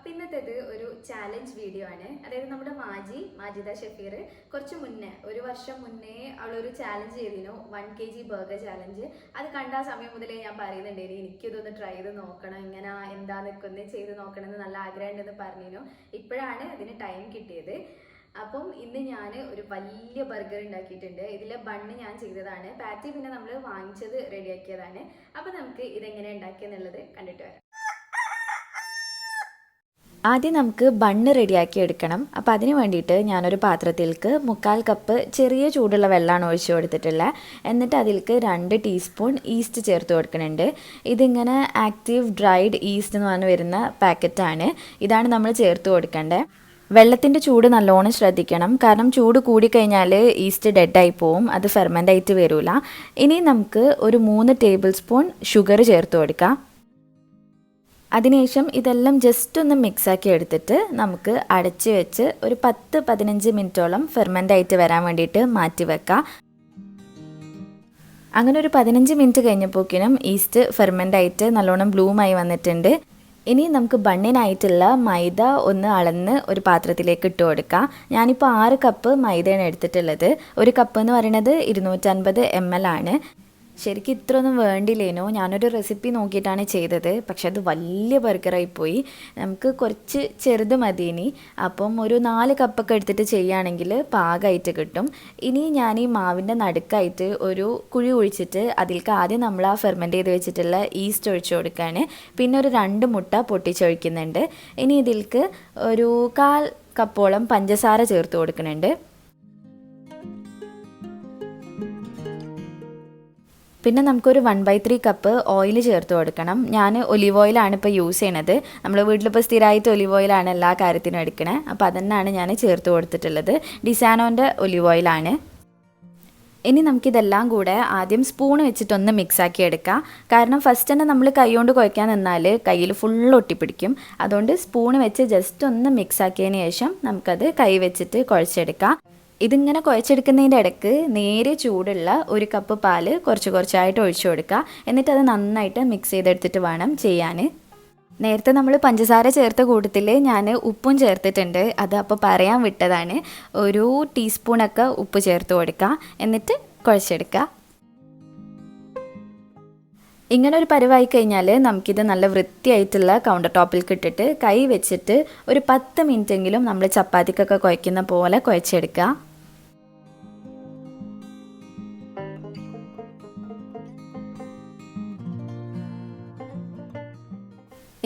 അപ്പോൾ ഇന്നത്തേത് ഒരു challenge video ആണ്. അതായത് നമ്മുടെ മാജിദ ഷഫീർ കുറച്ച് മുന്നേ, ഒരു വർഷം മുന്നേ അവളൊരു ചാലഞ്ച് ചെയ്തിരുന്നു, 1 kg ബർഗർ ചാലഞ്ച്. അത് കണ്ട ആ സമയം മുതലേ ഞാൻ പറയുന്നുണ്ടായിരുന്നു എനിക്കിതൊന്ന് ട്രൈ ചെയ്ത് നോക്കണം, ഇങ്ങനെ എന്താന്നൊക്കെ ഒന്ന് ചെയ്ത് നോക്കണം എന്ന് നല്ല ആഗ്രഹം ഉണ്ടെന്ന് പറഞ്ഞിരുന്നു. ഇപ്പോഴാണ് അതിന് ടൈം കിട്ടിയത്. അപ്പം ഇന്ന് ഞാൻ ഒരു വലിയ ബർഗർ ഉണ്ടാക്കിയിട്ടുണ്ട്. ഇതിലെ ബണ്ണ് ഞാൻ ചെയ്തതാണ്, പാറ്റി പിന്നെ നമ്മൾ വാങ്ങിച്ചത് റെഡിയാക്കിയതാണ്. അപ്പം നമുക്ക് ഇതെങ്ങനെ ഉണ്ടാക്കിയെന്നുള്ളത് കണ്ടിട്ട് വരാം. ആദ്യം നമുക്ക് ബണ്ണ് റെഡിയാക്കി എടുക്കണം. അപ്പോൾ അതിന് വേണ്ടിയിട്ട് ഞാനൊരു പാത്രത്തിലേക്ക് 1/4 കപ്പ് ചെറിയ ചൂടുള്ള വെള്ളമാണ് ഒഴിച്ചു കൊടുത്തിട്ടുള്ളത്. എന്നിട്ട് അതിലേക്ക് 2 ടീസ്പൂൺ ഈസ്റ്റ് ചേർത്ത് കൊടുക്കുന്നുണ്ട്. ഇതിങ്ങനെ ആക്റ്റീവ് ഡ്രൈഡ് ഈസ്റ്റ് എന്ന് പറഞ്ഞ് വരുന്ന പാക്കറ്റാണ്. ഇതാണ് നമ്മൾ ചേർത്ത് കൊടുക്കേണ്ടത്. വെള്ളത്തിൻ്റെ ചൂട് നല്ലോണം ശ്രദ്ധിക്കണം, കാരണം ചൂട് കൂടിക്കഴിഞ്ഞാൽ ഈസ്റ്റ് ഡെഡായി പോവും, അത് ഫെർമെൻ്റ് ആയിട്ട് വരില്ല. ഇനി നമുക്ക് ഒരു 3 ടേബിൾ സ്പൂൺ ഷുഗർ ചേർത്ത് കൊടുക്കാം. അതിനുശേഷം ഇതെല്ലാം ജസ്റ്റ് ഒന്ന് മിക്സാക്കി എടുത്തിട്ട് നമുക്ക് അടച്ച് വെച്ച് ഒരു 10-15 മിനിറ്റോളം ഫെർമെൻ്റ് ആയിട്ട് വരാൻ വേണ്ടിയിട്ട് മാറ്റി വെക്കാം. അങ്ങനെ ഒരു 15 മിനിറ്റ് കഴിഞ്ഞപ്പോഴേക്കും ഈസ്റ്റ് ഫെർമെൻ്റ് ആയിട്ട് നല്ലോണം ബ്ലൂമായി വന്നിട്ടുണ്ട്. ഇനി നമുക്ക് ബണ്ണിനായിട്ടുള്ള മൈദ ഒന്ന് അളന്ന് ഒരു പാത്രത്തിലേക്ക് ഇട്ട് കൊടുക്കാം. ഞാനിപ്പോൾ 6 കപ്പ് മൈദയാണ് എടുത്തിട്ടുള്ളത്. ഒരു കപ്പ് എന്ന് പറയുന്നത് 250 ml ആണ്. ശരിക്കും ഇത്രയൊന്നും വേണ്ടില്ലേനോ, ഞാനൊരു റെസിപ്പി നോക്കിയിട്ടാണ് ചെയ്തത്. പക്ഷെ അത് വലിയ ബർഗറായിപ്പോയി. നമുക്ക് കുറച്ച് ചെറുത് മതിയിനി. അപ്പം ഒരു 4 കപ്പൊക്കെ എടുത്തിട്ട് ചെയ്യുകയാണെങ്കിൽ പാകമായിട്ട് കിട്ടും. ഇനി ഞാൻ ഈ മാവിൻ്റെ നടുക്കായിട്ട് ഒരു കുഴി ഒഴിച്ചിട്ട് അതിലേക്ക് ആദ്യം നമ്മൾ ആ ഫെർമെൻ്റ് ചെയ്ത് വെച്ചിട്ടുള്ള ഈസ്റ്റ് ഒഴിച്ചു കൊടുക്കുകയാണ്. പിന്നെ ഒരു 2 മുട്ട പൊട്ടിച്ചൊഴിക്കുന്നുണ്ട്. ഇനി ഇതിലേക്ക് ഒരു 1/4 കപ്പോളം പഞ്ചസാര ചേർത്ത് കൊടുക്കുന്നുണ്ട്. പിന്നെ നമുക്കൊരു 1/3 കപ്പ് ഓയിൽ ചേർത്ത് കൊടുക്കണം. ഞാൻ ഒലിവ് ഓയിലാണ് ഇപ്പോൾ യൂസ് ചെയ്യണത്. നമ്മൾ വീട്ടിലിപ്പോൾ സ്ഥിരമായിട്ട് ഒലിവ് ഓയിലാണ് എല്ലാ കാര്യത്തിനും എടുക്കണത്. അപ്പോൾ അതന്നെയാണ് ഞാൻ ചേർത്ത് കൊടുത്തിട്ടുള്ളത്. ഡിസാനോൻ്റെ ഒലിവ് ഓയിലാണ്. ഇനി നമുക്കിതെല്ലാം കൂടെ ആദ്യം സ്പൂൺ വെച്ചിട്ടൊന്ന് മിക്സാക്കി എടുക്കാം. കാരണം ഫസ്റ്റ് തന്നെ നമ്മൾ കൈ കൊണ്ട് കുഴയ്ക്കാൻ നിന്നാൽ കയ്യിൽ ഫുൾ ഒട്ടിപ്പിടിക്കും. അതുകൊണ്ട് സ്പൂൺ വെച്ച് ജസ്റ്റ് ഒന്ന് മിക്സാക്കിയതിന് ശേഷം നമുക്കത് കൈ വെച്ചിട്ട് കുഴച്ചെടുക്കാം. ഇതിങ്ങനെ കുഴച്ചെടുക്കുന്നതിൻ്റെ ഇടയ്ക്ക് നേരെ ചൂടുള്ള 1 കപ്പ് പാല് കുറച്ചായിട്ട് ഒഴിച്ചു കൊടുക്കുക. എന്നിട്ട് അത് നന്നായിട്ട് മിക്സ് ചെയ്തെടുത്തിട്ട് വേണം ചെയ്യാൻ. നേരത്തെ നമ്മൾ പഞ്ചസാര ചേർത്ത കൂട്ടത്തിൽ ഞാൻ ഉപ്പും ചേർത്തിട്ടുണ്ട്. അത് അപ്പോൾ പറയാൻ വിട്ടതാണ്. ഒരു ടീസ്പൂണൊക്കെ ഉപ്പ് ചേർത്ത് കൊടുക്കുക. എന്നിട്ട് കുഴച്ചെടുക്കുക. ഇങ്ങനെ ഒരു പരുവായി കഴിഞ്ഞാൽ നമുക്കിത് നല്ല വൃത്തിയായിട്ടുള്ള കൗണ്ടർ ടോപ്പിൽ ഇട്ടിട്ട് കൈ വെച്ചിട്ട് ഒരു 10 മിനിറ്റെങ്കിലും നമ്മൾ ചപ്പാത്തിക്കൊക്കെ കുഴയ്ക്കുന്ന പോലെ കുഴച്ചെടുക്കുക.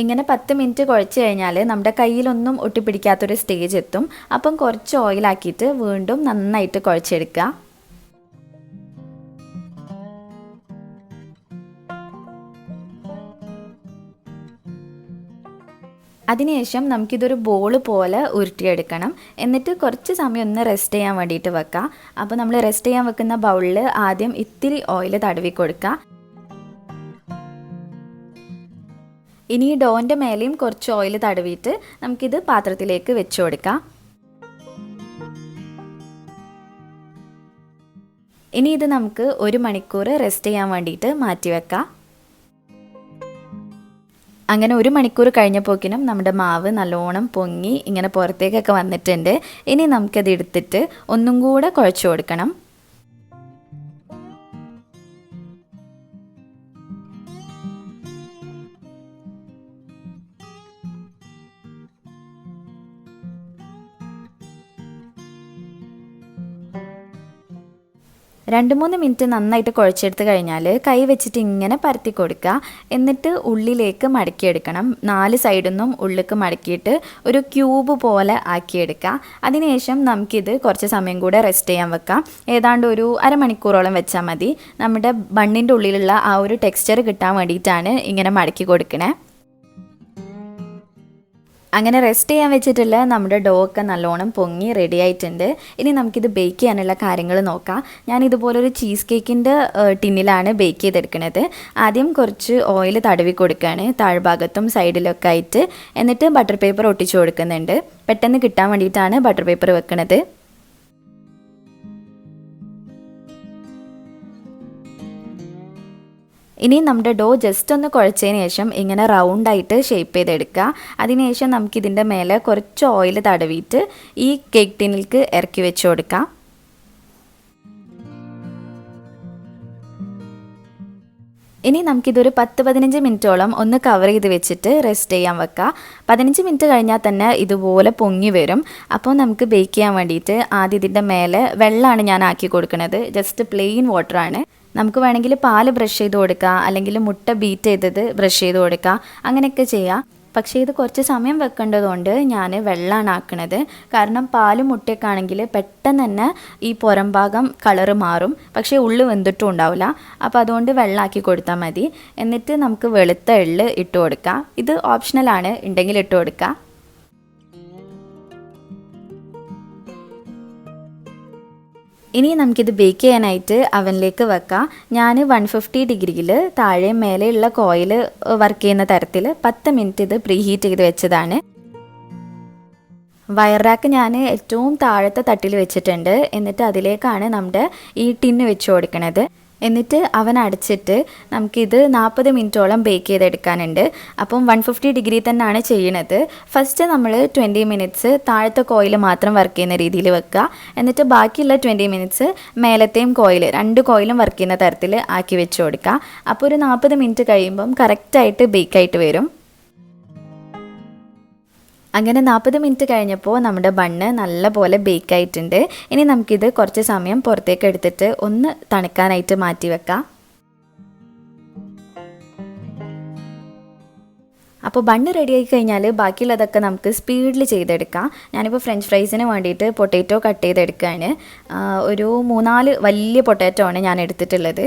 ഇങ്ങനെ 10 മിനിറ്റ് കുഴച്ച് കഴിഞ്ഞാൽ നമ്മുടെ കയ്യിലൊന്നും ഒട്ടിപ്പിടിക്കാത്തൊരു സ്റ്റേജ് എത്തും. അപ്പം കുറച്ച് ഓയിലാക്കിയിട്ട് വീണ്ടും നന്നായിട്ട് കുഴച്ചെടുക്കുക. അതിനുശേഷം നമുക്കിതൊരു ബോൾ പോലെ ഉരുട്ടിയെടുക്കണം. എന്നിട്ട് കുറച്ച് സമയം ഒന്ന് റെസ്റ്റ് ചെയ്യാൻ വേണ്ടിയിട്ട് വെക്കാം. അപ്പോൾ നമ്മൾ റെസ്റ്റ് ചെയ്യാൻ വെക്കുന്ന ബൗളിൽ ആദ്യം ഇത്തിരി ഓയിൽ തടവി കൊടുക്കുക. ഇനി ഈ ഡോൻ്റെ മേലെയും കുറച്ച് ഓയിൽ തടവിയിട്ട് നമുക്കിത് പാത്രത്തിലേക്ക് വെച്ച് കൊടുക്കാം. ഇനി ഇത് നമുക്ക് 1 മണിക്കൂർ റെസ്റ്റ് ചെയ്യാൻ വേണ്ടിയിട്ട് മാറ്റി വെക്കാം. അങ്ങനെ 1 മണിക്കൂർ കഴിഞ്ഞപ്പോഴേക്കും നമ്മുടെ മാവ് നല്ലോണം പൊങ്ങി ഇങ്ങനെ പുറത്തേക്കൊക്കെ വന്നിട്ടുണ്ട്. ഇനി നമുക്കത് എടുത്തിട്ട് ഒന്നും കൂടെ കുഴച്ച് കൊടുക്കണം. രണ്ട് 3 മിനിറ്റ് നന്നായിട്ട് കുഴച്ചെടുത്ത് കഴിഞ്ഞാൽ കൈ വെച്ചിട്ട് ഇങ്ങനെ പരത്തി കൊടുക്കുക. എന്നിട്ട് ഉള്ളിലേക്ക് മടക്കിയെടുക്കണം. 4 സൈഡിൽ നിന്നും ഉള്ളിലേക്ക് മടക്കിയിട്ട് ഒരു ക്യൂബ് പോലെ ആക്കിയെടുക്കുക. അതിനുശേഷം നമുക്കിത് കുറച്ച് സമയം കൂടെ റെസ്റ്റ് ചെയ്യാൻ വെക്കാം. ഏതാണ്ട് ഒരു അരമണിക്കൂറോളം വെച്ചാൽ മതി. നമ്മുടെ ബണ്ണിൻ്റെ ഉള്ളിലുള്ള ആ ഒരു ടെക്സ്ചർ കിട്ടാൻ വേണ്ടിയിട്ടാണ് ഇങ്ങനെ മടക്കി കൊടുക്കണേ. അങ്ങനെ റെസ്റ്റ് ചെയ്യാൻ വെച്ചിട്ടുള്ള നമ്മുടെ ഡോ ഒക്കെ നല്ലോണം പൊങ്ങി റെഡി ആയിട്ടുണ്ട്. ഇനി നമുക്കിത് ബേക്ക് ചെയ്യാനുള്ള കാര്യങ്ങൾ നോക്കാം. ഞാൻ ഇതുപോലൊരു ചീസ് കേക്കിൻ്റെ ടിന്നിലാണ് ബേക്ക് ചെയ്തെടുക്കുന്നത്. ആദ്യം കുറച്ച് ഓയിൽ തടവി കൊടുക്കുകയാണ് താഴ്ഭാഗത്തും സൈഡിലൊക്കെ ആയിട്ട്. എന്നിട്ട് ബട്ടർ പേപ്പർ ഒട്ടിച്ചു കൊടുക്കുന്നുണ്ട്. പെട്ടെന്ന് കിട്ടാൻ വേണ്ടിയിട്ടാണ് ബട്ടർ പേപ്പർ വെക്കുന്നത്. ഇനി നമ്മുടെ ഡോ ജസ്റ്റ് ഒന്ന് കുഴച്ചതിന് ശേഷം ഇങ്ങനെ റൗണ്ടായിട്ട് ഷേപ്പ് ചെയ്തെടുക്കുക. അതിനുശേഷം നമുക്കിതിൻ്റെ മേലെ കുറച്ച് ഓയിൽ തടവിയിട്ട് ഈ കേക്ക് ടിന്നിലേക്ക് ഇറക്കി വെച്ച് കൊടുക്കാം. ഇനി നമുക്കിതൊരു 10-15 മിനിറ്റോളം ഒന്ന് കവർ ചെയ്ത് വെച്ചിട്ട് റെസ്റ്റ് ചെയ്യാൻ വെക്കാം. 15 മിനിറ്റ് കഴിഞ്ഞാൽ തന്നെ ഇതുപോലെ പൊങ്ങി വരും. അപ്പോൾ നമുക്ക് ബേക്ക് ചെയ്യാൻ വേണ്ടിയിട്ട് ആദ്യം ഇതിൻ്റെ മേലെ വെള്ളമാണ് ഞാൻ ആക്കി കൊടുക്കുന്നത്. ജസ്റ്റ് പ്ലെയിൻ വാട്ടറാണ്. നമുക്ക് വേണമെങ്കിൽ പാല് ബ്രഷ് ചെയ്ത് കൊടുക്കുക, അല്ലെങ്കിൽ മുട്ട ബീറ്റ് ചെയ്തത് ബ്രഷ് ചെയ്ത് കൊടുക്കുക, അങ്ങനെയൊക്കെ ചെയ്യാം. പക്ഷേ ഇത് കുറച്ച് സമയം വെക്കേണ്ടതുകൊണ്ട് ഞാൻ വെള്ളമാണ് ആക്കണത്. കാരണം പാലും മുട്ടയൊക്കെ ആണെങ്കിൽ പെട്ടെന്ന് തന്നെ ഈ പുറം ഭാഗം കളറ് മാറും, പക്ഷേ ഉള്ളു വെന്തിട്ടും ഉണ്ടാവില്ല. അപ്പോൾ അതുകൊണ്ട് വെള്ളമാക്കി കൊടുത്താൽ മതി. എന്നിട്ട് നമുക്ക് വെളുത്ത എള്ള് ഇട്ട് കൊടുക്കാം. ഇത് ഓപ്ഷണലാണ്, ഉണ്ടെങ്കിൽ ഇട്ട് കൊടുക്കാം. ഇനി നമുക്കിത് ബേക്ക് ചെയ്യാനായിട്ട് അവനിലേക്ക് വെക്കാം. ഞാൻ 150 ഡിഗ്രിയിൽ താഴെ മേലെയുള്ള കോയിൽ വർക്ക് ചെയ്യുന്ന തരത്തിൽ 10 മിനിറ്റ് ഇത് പ്രീ ഹീറ്റ് ചെയ്ത് വെച്ചതാണ്. വയർ റാക്ക് ഞാൻ ഏറ്റവും താഴത്തെ തട്ടിൽ വെച്ചിട്ടുണ്ട്. എന്നിട്ട് അതിലേക്കാണ് നമ്മുടെ ഈ ടിന്ന് വെച്ച് കൊടുക്കുന്നത്. എന്നിട്ട് അവൻ അടച്ചിട്ട് നമുക്കിത് 40 മിനിറ്റോളം ബേക്ക് ചെയ്തെടുക്കാനുണ്ട്. അപ്പം 150 ഡിഗ്രി തന്നെയാണ് ചെയ്യണത്. ഫസ്റ്റ് നമ്മൾ 20 മിനിറ്റ്സ് താഴത്തെ കോയിൽ മാത്രം വർക്ക് ചെയ്യുന്ന രീതിയിൽ വെക്കുക. എന്നിട്ട് ബാക്കിയുള്ള 20 മിനിറ്റ്സ് മേലത്തെയും കോയിൽ, 2 കോയിലും വർക്ക് ചെയ്യുന്ന തരത്തിൽ ആക്കി വെച്ച് കൊടുക്കുക. അപ്പോൾ ഒരു 40 മിനിറ്റ് കഴിയുമ്പം കറക്റ്റായിട്ട് ബേക്കായിട്ട് വരും. അങ്ങനെ 40 മിനിറ്റ് കഴിഞ്ഞപ്പോൾ നമ്മുടെ ബണ്ണ് നല്ലപോലെ ബേക്കായിട്ടുണ്ട്. ഇനി നമുക്കിത് കുറച്ച് സമയം പുറത്തേക്ക് എടുത്തിട്ട് ഒന്ന് തണുക്കാനായിട്ട് മാറ്റി വെക്കാം. അപ്പോൾ ബണ്ണ് റെഡിയായി കഴിഞ്ഞാൽ ബാക്കിയുള്ളതൊക്കെ നമുക്ക് സ്പീഡിൽ ചെയ്തെടുക്കാം. ഞാനിപ്പോൾ ഫ്രഞ്ച് ഫ്രൈസിന് വേണ്ടിയിട്ട് പൊട്ടാറ്റോ കട്ട് ചെയ്തെടുക്കുകയാണ്. ഒരു 3-4 വലിയ പൊട്ടാറ്റോ ആണ് ഞാൻ എടുത്തിട്ടുള്ളത്.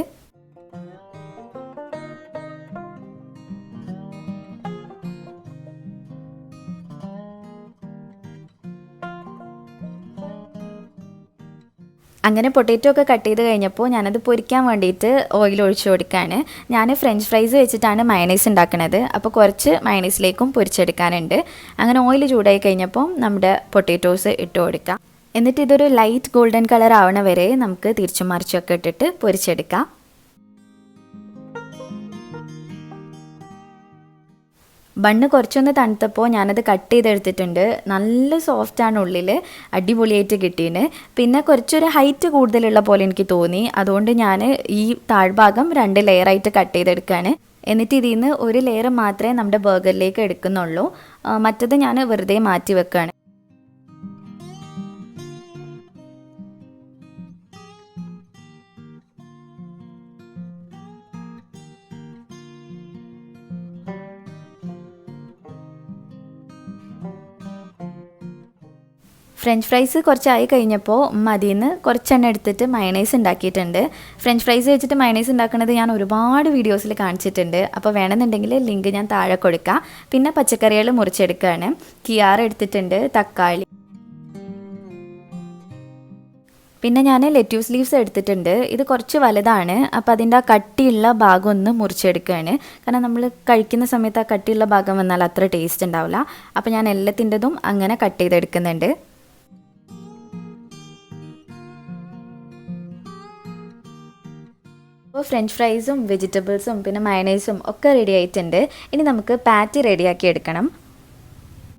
അങ്ങനെ പൊട്ടാറ്റോ ഒക്കെ കട്ട് ചെയ്ത് കഴിഞ്ഞപ്പോൾ ഞാനത് പൊരിക്കാൻ വേണ്ടിയിട്ട് ഓയിൽ ഒഴിച്ച് കൊടുക്കുകയാണ്. ഞാൻ ഫ്രഞ്ച് ഫ്രൈസ് വെച്ചിട്ടാണ് മയണൈസ് ഉണ്ടാക്കുന്നത്. അപ്പോൾ കുറച്ച് മയണൈസിലേക്കും പൊരിച്ചെടുക്കാനുണ്ട്. അങ്ങനെ ഓയിൽ ചൂടായി കഴിഞ്ഞപ്പോൾ നമ്മുടെ പൊട്ടാറ്റോസ് ഇട്ട് കൊടുക്കാം. എന്നിട്ട് ഇതൊരു ലൈറ്റ് ഗോൾഡൻ കളർ ആവണ വരെ നമുക്ക് തിരിച്ചും മറിച്ചൊക്കെ ഇട്ടിട്ട് പൊരിച്ചെടുക്കാം. ബണ്ണ് കുറച്ചൊന്ന് തണുത്തപ്പോൾ ഞാനത് കട്ട് ചെയ്തെടുത്തിട്ടുണ്ട്. നല്ല സോഫ്റ്റാണ്, ഉള്ളിൽ അടിപൊളിയായിട്ട് കിട്ടീന്. പിന്നെ കുറച്ചൊരു ഹൈറ്റ് കൂടുതലുള്ള പോലെ എനിക്ക് തോന്നി. അതുകൊണ്ട് ഞാൻ ഈ താഴ്ഭാഗം 2 ലെയറായിട്ട് കട്ട് ചെയ്തെടുക്കുകയാണ്. എന്നിട്ട് ഇതിൽ നിന്ന് ഒരു ലെയർ മാത്രമേ നമ്മുടെ ബർഗറിലേക്ക് എടുക്കുന്നുള്ളൂ. മറ്റത് ഞാൻ വെറുതെ മാറ്റി വെക്കുകയാണ്. ഫ്രഞ്ച് ഫ്രൈസ് കുറച്ചായി കഴിഞ്ഞപ്പോൾ അതിൽ നിന്ന് കുറച്ചെണ്ണ എടുത്തിട്ട് മയണൈസ് ഉണ്ടാക്കിയിട്ടുണ്ട്. ഫ്രഞ്ച് ഫ്രൈസ് വെച്ചിട്ട് മയണൈസ് ഉണ്ടാക്കുന്നത് ഞാൻ ഒരുപാട് വീഡിയോസിൽ കാണിച്ചിട്ടുണ്ട്. അപ്പോൾ വേണമെന്നുണ്ടെങ്കിൽ ലിങ്ക് ഞാൻ താഴെ കൊടുക്കാം. പിന്നെ പച്ചക്കറികൾ മുറിച്ചെടുക്കുകയാണ്. കിയാർ എടുത്തിട്ടുണ്ട്, തക്കാളി, പിന്നെ ഞാൻ ലെറ്റ്യൂസ് ലീവ്സ് എടുത്തിട്ടുണ്ട്. ഇത് കുറച്ച് വലുതാണ്. അപ്പോൾ അതിൻ്റെ ആ കട്ടിയുള്ള ഭാഗം ഒന്ന് മുറിച്ചെടുക്കുകയാണ്. കാരണം നമ്മൾ കഴിക്കുന്ന സമയത്ത് ആ കട്ടിയുള്ള ഭാഗം വന്നാൽ അത്ര ടേസ്റ്റ് ഉണ്ടാവില്ല. അപ്പോൾ ഞാൻ എല്ലാത്തിൻ്റെതും അങ്ങനെ കട്ട് ചെയ്തെടുക്കുന്നുണ്ട്. അപ്പോൾ ഫ്രഞ്ച് ഫ്രൈസും വെജിറ്റബിൾസും പിന്നെ മയണൈസും ഒക്കെ റെഡി ആയിട്ടുണ്ട്. ഇനി നമുക്ക് പാറ്റി റെഡിയാക്കി എടുക്കണം.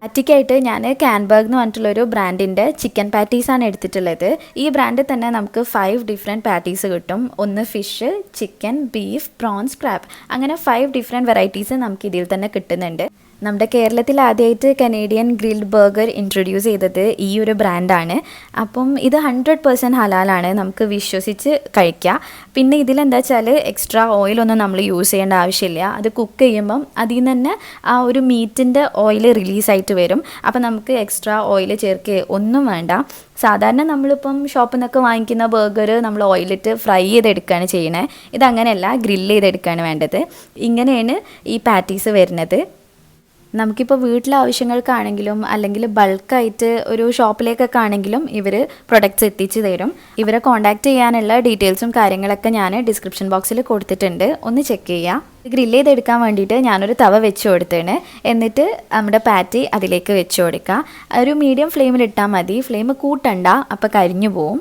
പാറ്റിക്കായിട്ട് ഞാൻ കാൻബർഗ് എന്ന് പറഞ്ഞിട്ടുള്ളൊരു ബ്രാൻഡിൻ്റെ ചിക്കൻ പാറ്റീസാണ് എടുത്തിട്ടുള്ളത്. ഈ ബ്രാൻഡിൽ തന്നെ നമുക്ക് 5 ഡിഫറെൻറ്റ് പാറ്റീസ് കിട്ടും. ഒന്ന് fish, chicken, beef, prawns, crab, അങ്ങനെ 5 ഡിഫറെൻറ്റ് വെറൈറ്റീസ് നമുക്ക് ഇതിൽ തന്നെ കിട്ടുന്നുണ്ട്. നമ്മുടെ കേരളത്തിൽ ആദ്യമായിട്ട് കനേഡിയൻ ഗ്രിൽഡ് ബർഗർ ഇൻട്രൊഡ്യൂസ് ചെയ്തത് ഈ ഒരു ബ്രാൻഡാണ്. അപ്പം ഇത് 100% ഹലാലാണ്, നമുക്ക് വിശ്വസിച്ച് കഴിക്കാം. പിന്നെ ഇതിലെന്താ വെച്ചാൽ എക്സ്ട്രാ ഓയിലൊന്നും നമ്മൾ യൂസ് ചെയ്യേണ്ട ആവശ്യമില്ല. അത് കുക്ക് ചെയ്യുമ്പം അതിൽ നിന്ന് തന്നെ ആ ഒരു മീറ്റിൻ്റെ ഓയിൽ റിലീസായിട്ട് വരും. അപ്പം നമുക്ക് എക്സ്ട്രാ ഓയിൽ ചേർക്കുക ഒന്നും വേണ്ട. സാധാരണ നമ്മളിപ്പം ഷോപ്പിൽ നിന്നൊക്കെ വാങ്ങിക്കുന്ന ബർഗർ നമ്മൾ ഓയിലിട്ട് ഫ്രൈ ചെയ്തെടുക്കുകയാണ് ചെയ്യണത്. ഇതങ്ങനെയല്ല, ഗ്രില്ല് ചെയ്തെടുക്കുകയാണ് വേണ്ടത്. ഇങ്ങനെയാണ് ഈ പാറ്റീസ് വരുന്നത്. നമുക്കിപ്പോൾ വീട്ടിലെ ആവശ്യങ്ങൾക്കാണെങ്കിലും അല്ലെങ്കിൽ ബൾക്കായിട്ട് ഒരു ഷോപ്പിലേക്കൊക്കെ ആണെങ്കിലും ഇവർ പ്രൊഡക്ട്സ് എത്തിച്ച് തരും. ഇവരെ കോൺടാക്റ്റ് ചെയ്യാനുള്ള ഡീറ്റെയിൽസും കാര്യങ്ങളൊക്കെ ഞാൻ ഡിസ്ക്രിപ്ഷൻ ബോക്സിൽ കൊടുത്തിട്ടുണ്ട്, ഒന്ന് ചെക്ക് ചെയ്യുക. ഗ്രില്ല് ചെയ്തെടുക്കാൻ വേണ്ടിയിട്ട് ഞാനൊരു തവ വെച്ച് കൊടുത്തേണ്. എന്നിട്ട് നമ്മുടെ പാറ്റി അതിലേക്ക് വെച്ച് കൊടുക്കുക. ഒരു മീഡിയം ഫ്ലെയിമിൽ ഇട്ടാൽ മതി, ഫ്ലെയിം കൂട്ടണ്ട, അപ്പോൾ കരിഞ്ഞു പോവും.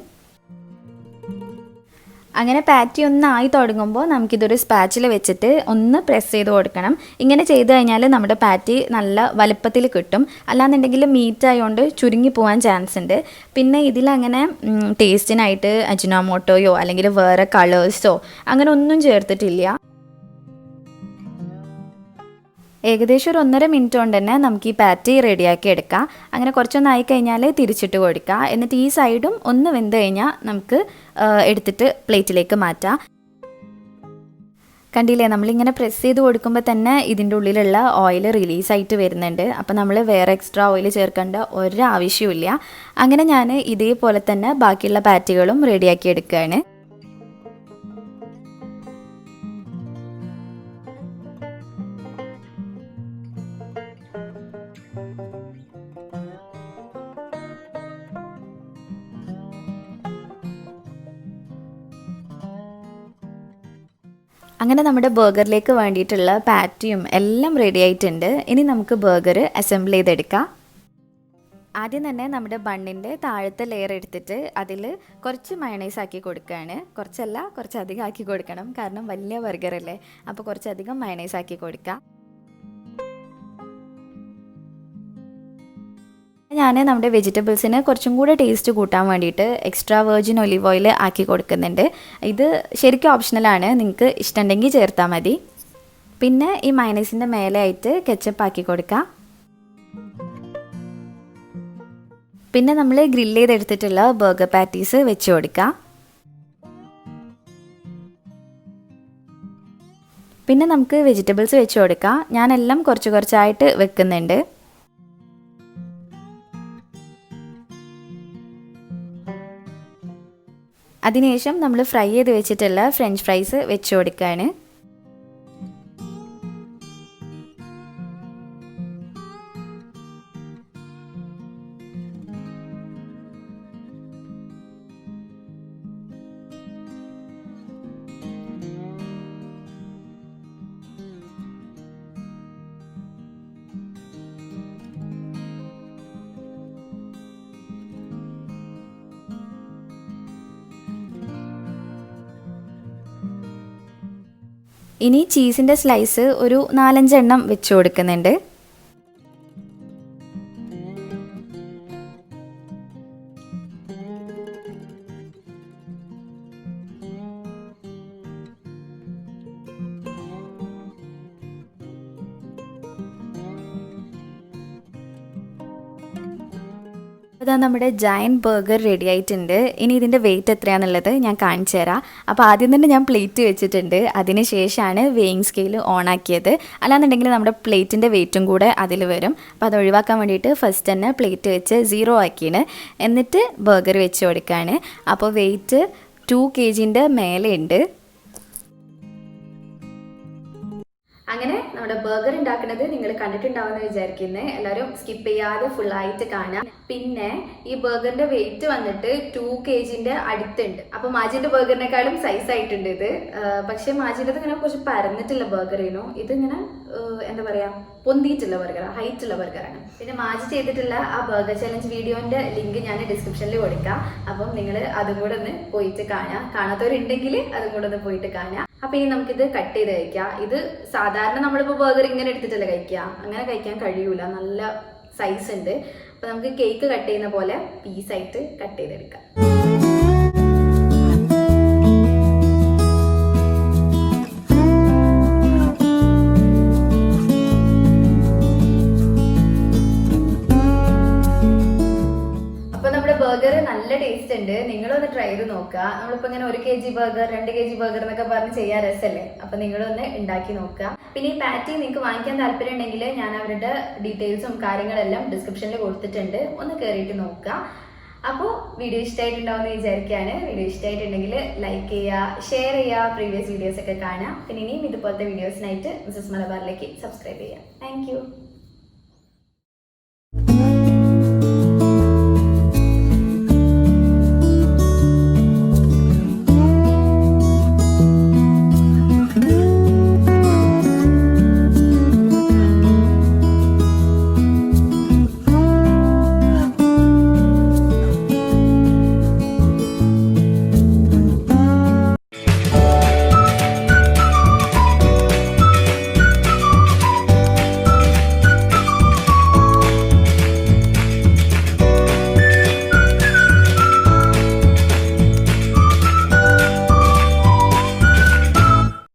അങ്ങനെ പാറ്റി ഒന്നായി തുടങ്ങുമ്പോൾ നമുക്കിതൊരു സ്പാച്ചിൽ വെച്ചിട്ട് ഒന്ന് പ്രസ് ചെയ്ത് കൊടുക്കണം. ഇങ്ങനെ ചെയ്ത് കഴിഞ്ഞാൽ നമ്മുടെ പാറ്റി നല്ല വലുപ്പത്തിൽ കിട്ടും. അല്ലാന്നുണ്ടെങ്കിൽ മീറ്റ് ആയതുകൊണ്ട് ചുരുങ്ങി പോകാൻ ചാൻസ് ഉണ്ട്. പിന്നെ ഇതിലങ്ങനെ ടേസ്റ്റിനായിട്ട് അജിനോമോട്ടോയോ അല്ലെങ്കിൽ വേറെ കളേഴ്സോ അങ്ങനെ ഒന്നും ചേർത്തിട്ടില്ല. ഏകദേശം ഒരു 1.5 മിനിറ്റ് കൊണ്ട് തന്നെ നമുക്ക് ഈ പാറ്റി റെഡിയാക്കി എടുക്കാം. അങ്ങനെ കുറച്ചൊന്നായി കഴിഞ്ഞാൽ തിരിച്ചിട്ട് കൊടുക്കുക. എന്നിട്ട് ഈ സൈഡും ഒന്ന് വെന്ത് കഴിഞ്ഞാൽ നമുക്ക് എടുത്തിട്ട് പ്ലേറ്റിലേക്ക് മാറ്റാം. കണ്ടില്ലേ, നമ്മളിങ്ങനെ പ്രസ് ചെയ്ത് കൊടുക്കുമ്പോൾ തന്നെ ഇതിൻ്റെ ഉള്ളിലുള്ള ഓയിൽ റിലീസായിട്ട് വരുന്നുണ്ട്. അപ്പോൾ നമ്മൾ വേറെ എക്സ്ട്രാ ഓയിൽ ചേർക്കേണ്ട ഒരാവശ്യമില്ല. അങ്ങനെ ഞാൻ ഇതേപോലെ തന്നെ ബാക്കിയുള്ള പാറ്റികളും റെഡിയാക്കി എടുക്കുകയാണ്. അങ്ങനെ നമ്മുടെ ബർഗറിലേക്ക് വേണ്ടിയിട്ടുള്ള പാറ്റിയും എല്ലാം റെഡി ആയിട്ടുണ്ട്. ഇനി നമുക്ക് ബർഗർ അസംബിൾ ചെയ്തെടുക്കാം. ആദ്യം തന്നെ നമ്മുടെ ബണ്ണിൻ്റെ താഴത്തെ ലെയർ എടുത്തിട്ട് അതിൽ കുറച്ച് മയണൈസ് ആക്കി കൊടുക്കുകയാണ്. കുറച്ചധികം ആക്കി കൊടുക്കണം, കാരണം വലിയ ബർഗറല്ലേ. അപ്പോൾ കുറച്ചധികം മയണൈസ് ആക്കി കൊടുക്കുക. ഞാൻ നമ്മുടെ വെജിറ്റബിൾസിന് കുറച്ചും കൂടെ ടേസ്റ്റ് കൂട്ടാൻ വേണ്ടിയിട്ട് എക്സ്ട്രാ വെർജിൻ ഒലിവ് ഓയിൽ ആക്കി കൊടുക്കുന്നുണ്ട്. ഇത് ശരിക്കും ഓപ്ഷണലാണ്, നിങ്ങൾക്ക് ഇഷ്ടമുണ്ടെങ്കിൽ ചേർത്താൽ മതി. പിന്നെ ഈ മയണൈസിൻ്റെ മേലെ ആയിട്ട് കെച്ചപ്പ് ആക്കി കൊടുക്കാം. പിന്നെ നമ്മൾ ഗ്രില്ല് ചെയ്തെടുത്തിട്ടുള്ള ബർഗർ പാറ്റീസ് വെച്ച് കൊടുക്കാം. പിന്നെ നമുക്ക് വെജിറ്റബിൾസ് വെച്ച് കൊടുക്കാം. ഞാനെല്ലാം കുറച്ചായിട്ട് വെക്കുന്നുണ്ട്. അതിനുശേഷം നമ്മൾ ഫ്രൈ ചെയ്ത് വെച്ചിട്ടുള്ള ഫ്രഞ്ച് ഫ്രൈസ് വെച്ച് കൊടുക്കുകയാണ്. ഇനി ചീസിൻ്റെ സ്ലൈസ് ഒരു 4-5 എണ്ണം വെച്ച് കൊടുക്കുന്നുണ്ട്. അതാ നമ്മുടെ ജയൻറ്റ് ബർഗർ റെഡി ആയിട്ടുണ്ട്. ഇനി ഇതിൻ്റെ വെയിറ്റ് എത്രയാണെന്നുള്ളത് ഞാൻ കാണിച്ചു തരാം. അപ്പോൾ ആദ്യം തന്നെ ഞാൻ പ്ലേറ്റ് വെച്ചിട്ടുണ്ട്. അതിന് ശേഷമാണ് വെയിങ് സ്കെയിൽ ഓൺ ആക്കിയത്. അല്ലാന്നുണ്ടെങ്കിൽ നമ്മുടെ പ്ലേറ്റിൻ്റെ വെയിറ്റും കൂടെ അതിൽ വരും. അപ്പോൾ അത് ഒഴിവാക്കാൻ വേണ്ടിയിട്ട് ഫസ്റ്റ് തന്നെ പ്ലേറ്റ് വെച്ച് 0 ആക്കിയാണ്. എന്നിട്ട് ബർഗർ വെച്ച് കൊടുക്കുകയാണ്. അപ്പോൾ വെയിറ്റ് 2 kg മേലെ ഉണ്ട്. അങ്ങനെ നമ്മുടെ ബർഗർ ഉണ്ടാക്കുന്നത് നിങ്ങൾ കണ്ടിട്ടുണ്ടാവുമെന്ന് വിചാരിക്കുന്നത്. എല്ലാവരും സ്കിപ്പ് ചെയ്യാതെ ഫുള്ളായിട്ട് കാണാം. പിന്നെ ഈ ബർഗറിന്റെ വെയിറ്റ് വന്നിട്ട് 2 kg അടുത്തുണ്ട്. അപ്പൊ മാജിന്റെ ബർഗറിനെക്കാളും സൈസ് ആയിട്ടുണ്ട് ഇത്. പക്ഷെ മാജിന്റെ ഇങ്ങനെ കുറച്ച് പരന്നിട്ടുള്ള ബർഗറിനോ, ഇതിങ്ങനെ എന്താ പറയാ, പൊന്തിയിട്ടുള്ള ബർഗറാണ്, ഹൈറ്റ് ഉള്ള ബർഗറാണ്. പിന്നെ മാജി ചെയ്തിട്ടുള്ള ആ ബർഗർ ചലഞ്ച് വീഡിയോന്റെ ലിങ്ക് ഞാൻ ഡിസ്ക്രിപ്ഷനിൽ കൊടുക്കാം. അപ്പം നിങ്ങൾ അതും കൂടെ ഒന്ന് പോയിട്ട് കാണാം. കാണാത്തവരുണ്ടെങ്കിൽ അതും കൂടെ ഒന്ന് പോയിട്ട് കാണാം. അപ്പൊ ഇനി നമുക്കിത് കട്ട് ചെയ്ത് കഴിക്കാം. ഇത് സാധാരണ നമ്മളിപ്പോൾ ബർഗർ ഇങ്ങനെ എടുത്തിട്ടല്ലേ കഴിക്കുക, അങ്ങനെ കഴിക്കാൻ കഴിയൂല, നല്ല സൈസ് ഉണ്ട്. അപ്പൊ നമുക്ക് കേക്ക് കട്ട് ചെയ്യുന്ന പോലെ പീസായിട്ട് കട്ട് ചെയ്തെടുക്കാം. ബർഗർ നല്ല ടേസ്റ്റ് ഉണ്ട്. നിങ്ങളൊന്ന് ട്രൈ ചെയ്ത് നോക്കുക. നമ്മളിപ്പോൾ ഇങ്ങനെ 1 kg ബർഗർ 2 kg ബർഗർ എന്നൊക്കെ പറഞ്ഞ് ചെയ്യാൻ രസമല്ലേ. അപ്പൊ നിങ്ങളൊന്ന് ഉണ്ടാക്കി നോക്കുക. പിന്നെ ഈ പാറ്റി നിങ്ങൾക്ക് വാങ്ങിക്കാൻ താല്പര്യം ഉണ്ടെങ്കിൽ ഞാൻ അവരുടെ ഡീറ്റെയിൽസും കാര്യങ്ങളെല്ലാം ഡിസ്ക്രിപ്ഷനിൽ കൊടുത്തിട്ടുണ്ട്. ഒന്ന് കയറിയിട്ട് നോക്കുക. അപ്പോൾ വീഡിയോ ഇഷ്ടമായിട്ടുണ്ടാവുമെന്ന് വിചാരിക്കുകയാണ്. വീഡിയോ ഇഷ്ടമായിട്ടുണ്ടെങ്കിൽ ലൈക്ക് ചെയ്യുക, ഷെയർ ചെയ്യുക, പ്രീവിയസ് വീഡിയോസ് ഒക്കെ കാണാം. പിന്നെ ഇനിയും ഇതുപോലത്തെ വീഡിയോസിനായിട്ട് മിസ്സസ് മലബാറിലേക്ക് സബ്സ്ക്രൈബ് ചെയ്യുക. താങ്ക്